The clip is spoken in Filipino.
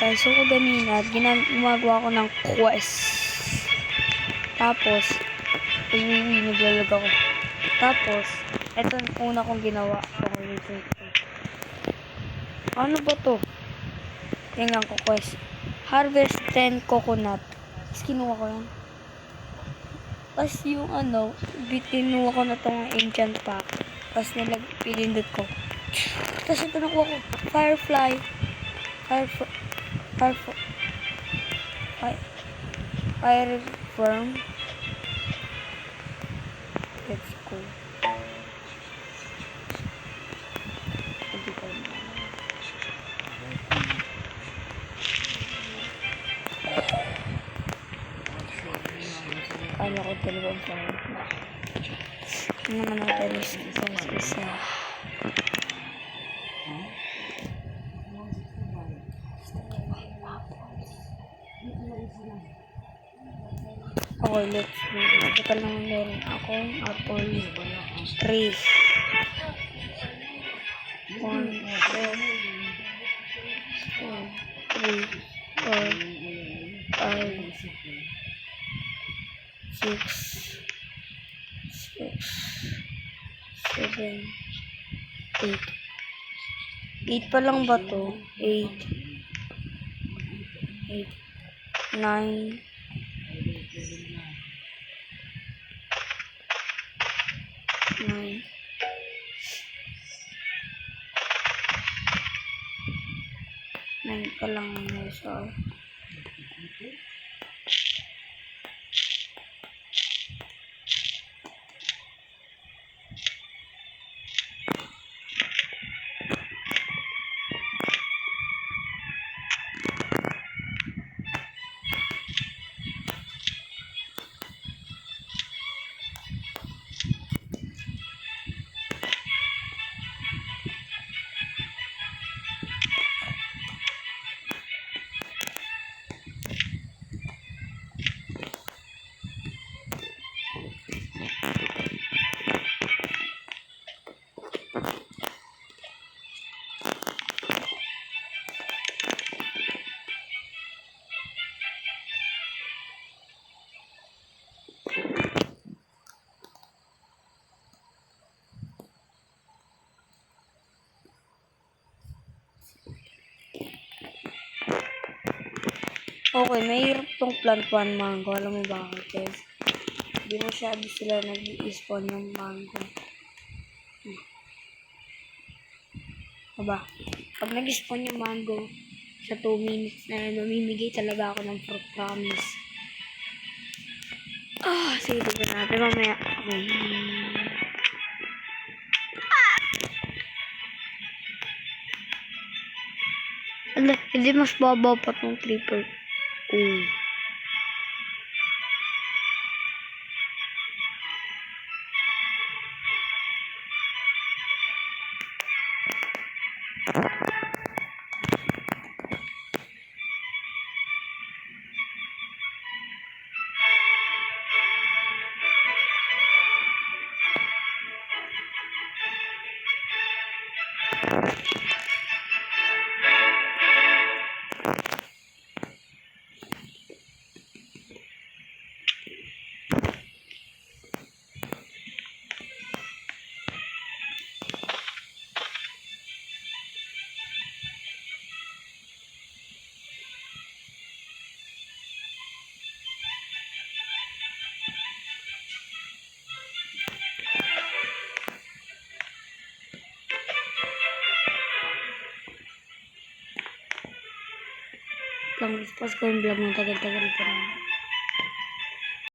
tayo. So, kanina, gumagawa ko ng quest. Tapos, naglalag ako. Tapos, ito ang una kong ginawa. Okay, ano ba to? Tingnan ko quest. Harvest 10 coconut. Tapos, kinuha ko yan. Tapos, yung kinuha ko na itong enchant pack. Tapos, pinindot ko. Tapos, ito nakuha ko. Firefly. Fire worm. Let's go. Kala ko dalawang fire. Ano naman natin isa. Okay, let's do this. Ito lang meron akong apple 3. 1, 2, 3, 4, 5, 6, 7, 8. 8 pa lang ba to? 8, 9, 9 pa lang so. Okay, mahirap tong plant 1 mango. Alam mo bakit, guys? Hindi masyado sila nag-i-spawn ng mango. Aba, pag nag-spawn yung mango, sa 2 minutes na mamimigay talaga ako ng fruit promise. Sige, tignan natin mamaya. Okay. Ala, hindi mas babaw pa tong creeper. Lang, pas ko yung vlog ng tagal-tagal pa naman.